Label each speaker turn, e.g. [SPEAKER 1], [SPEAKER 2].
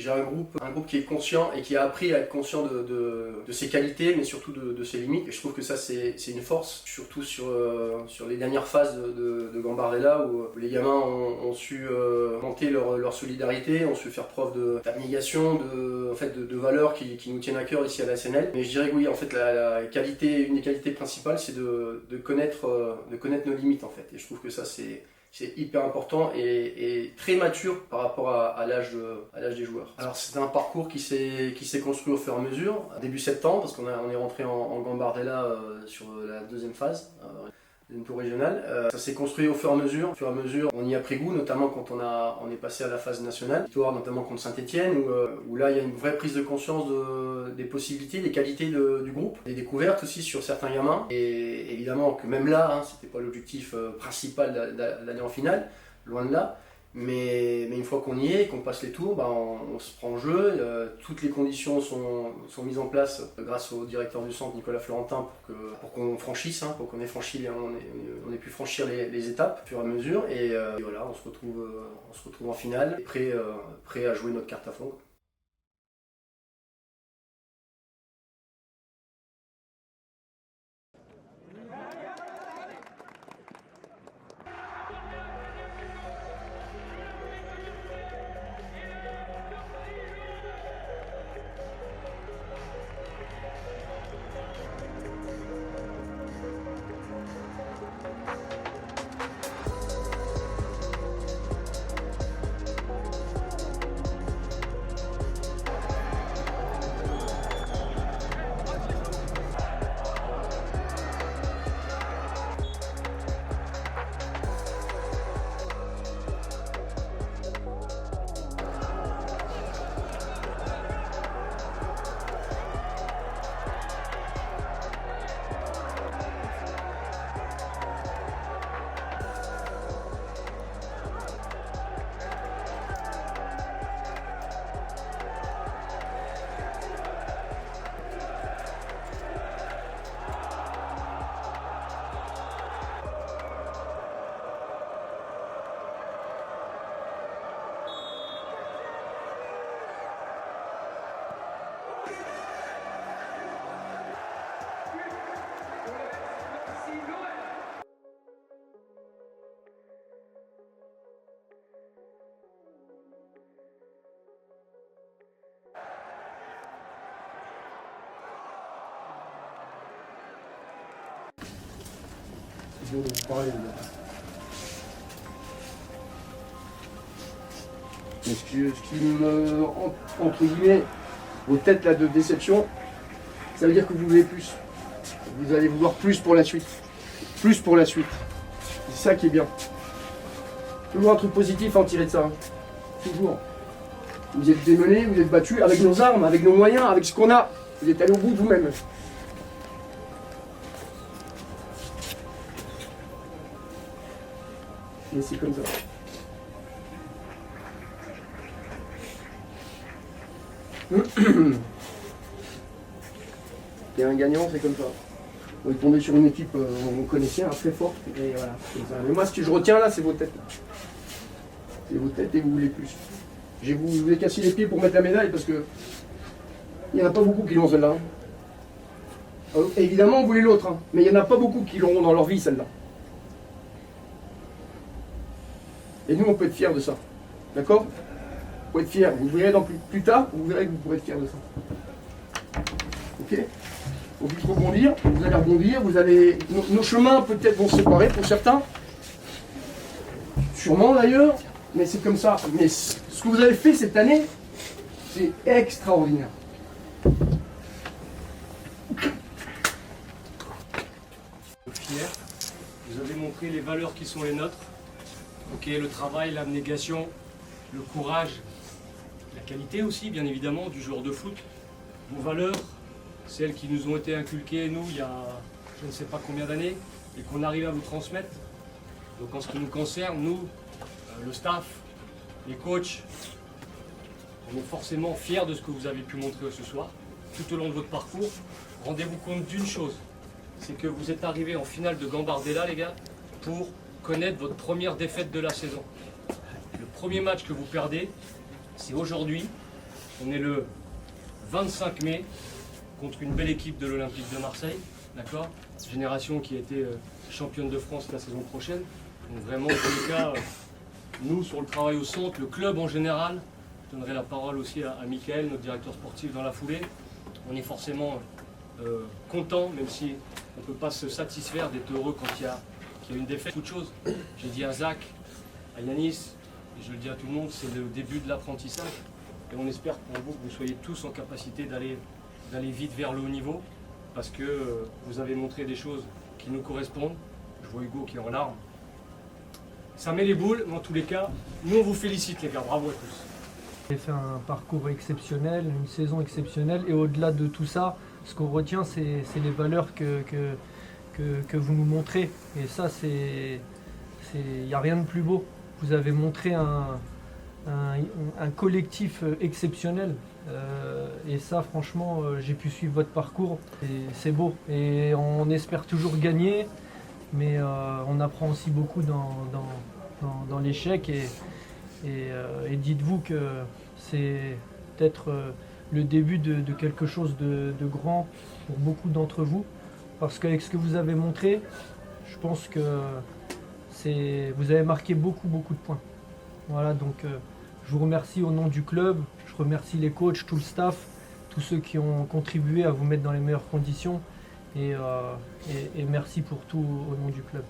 [SPEAKER 1] J'ai un groupe qui est conscient et qui a appris à être conscient de ses qualités, mais surtout de ses limites. Et je trouve que ça, c'est une force, surtout sur les dernières phases de Gambardella, où les gamins ont su monter leur solidarité, ont su faire preuve d'abnégation, de valeurs qui nous tiennent à cœur ici à la SNL. Mais je dirais que oui, en fait, une des qualités principales, c'est de connaître nos limites, en fait. Et je trouve que ça, c'est hyper important et très mature par rapport à l'âge des joueurs. Alors c'est un parcours qui s'est construit au fur et à mesure, début septembre, parce qu'on est rentré en Gambardella sur la deuxième phase. Une tour régionale. Ça s'est construit au fur et à mesure. Au fur et à mesure, on y a pris goût, notamment quand on est passé à la phase nationale. Victoire notamment contre Saint-Etienne, où là il y a une vraie prise de conscience des possibilités, des qualités du groupe, des découvertes aussi sur certains gamins. Et évidemment que même là, c'était pas l'objectif principal d'aller en finale, loin de là. Mais une fois qu'on y est, qu'on passe les tours, on se prend en jeu. Toutes les conditions sont mises en place grâce au directeur du centre, Nicolas Florentin, pour qu'on franchisse, pour qu'on ait pu franchir les étapes au fur et à mesure. Et voilà, on se retrouve en finale, prêt à jouer notre carte à fond. De vous parler, ce qui me, entre guillemets, vos têtes là de déception, ça veut dire que vous voulez plus. Vous allez vouloir plus pour la suite. Plus pour la suite. C'est ça qui est bien. Toujours un truc positif à en tirer de ça. Toujours. Vous êtes démenés, vous êtes battus avec nos armes, avec nos moyens, avec ce qu'on a. Vous êtes allés au bout de vous-même. Mais c'est comme ça. Et un gagnant, c'est comme ça. On est tombé sur une équipe, on connaissait, très forte. Et voilà, comme ça. Mais moi, ce que je retiens là, c'est vos têtes. C'est vos têtes et vous voulez plus. Je vous ai cassé les pieds pour mettre la médaille parce que il n'y en a pas beaucoup qui l'ont celle-là. Évidemment, on voulait l'autre, mais il n'y en a pas beaucoup qui l'auront dans leur vie celle-là. Et nous, on peut être fiers de ça. D'accord? Vous pouvez être fiers. Vous verrez plus tard, vous verrez que vous pourrez être fiers de ça. Ok? Donc il faut rebondir. Vous allez rebondir. Nos chemins peut-être vont se séparer pour certains. Sûrement d'ailleurs. Mais c'est comme ça. Mais ce que vous avez fait cette année, c'est extraordinaire.
[SPEAKER 2] Fier. Vous avez montré les valeurs qui sont les nôtres. Ok, le travail, l'abnégation, le courage, la qualité aussi, bien évidemment, du joueur de foot. Vos valeurs, celles qui nous ont été inculquées, nous, il y a je ne sais pas combien d'années, et qu'on arrive à vous transmettre. Donc en ce qui nous concerne, nous, le staff, les coachs, on est forcément fiers de ce que vous avez pu montrer ce soir, tout au long de votre parcours. Rendez-vous compte d'une chose, c'est que vous êtes arrivés en finale de Gambardella, les gars, pour connaître votre première défaite de la saison. Le premier match que vous perdez, c'est aujourd'hui, On est le 25 mai contre une belle équipe de l'Olympique de Marseille, d'accord? Génération qui a été championne de France la saison prochaine. Donc vraiment, en tous les cas, nous sur le travail au centre, le club en général, je donnerai la parole aussi à Mickaël, notre directeur sportif dans la foulée. On est forcément content, même si on ne peut pas se satisfaire d'être heureux quand il y a une défaite. Toute chose, j'ai dit à Zach, à Yanis, et je le dis à tout le monde, c'est le début de l'apprentissage. Et on espère pour vous que vous soyez tous en capacité d'aller vite vers le haut niveau, parce que vous avez montré des choses qui nous correspondent. Je vois Hugo qui est en larmes. Ça met les boules, mais en tous les cas, nous on vous félicite les gars, bravo à tous.
[SPEAKER 3] Vous avez fait un parcours exceptionnel, une saison exceptionnelle, et au-delà de tout ça, ce qu'on retient, c'est les valeurs que vous nous montrez. Et ça, il n'y a rien de plus beau. Vous avez montré un collectif exceptionnel. Et ça, franchement, j'ai pu suivre votre parcours. C'est beau. Et on espère toujours gagner, mais on apprend aussi beaucoup dans l'échec. Et dites-vous que c'est peut-être le début de quelque chose de grand pour beaucoup d'entre vous. Parce qu'avec ce que vous avez montré, je pense que vous avez marqué beaucoup de points. Voilà, donc je vous remercie au nom du club, je remercie les coachs, tout le staff, tous ceux qui ont contribué à vous mettre dans les meilleures conditions. Et merci pour tout au nom du club.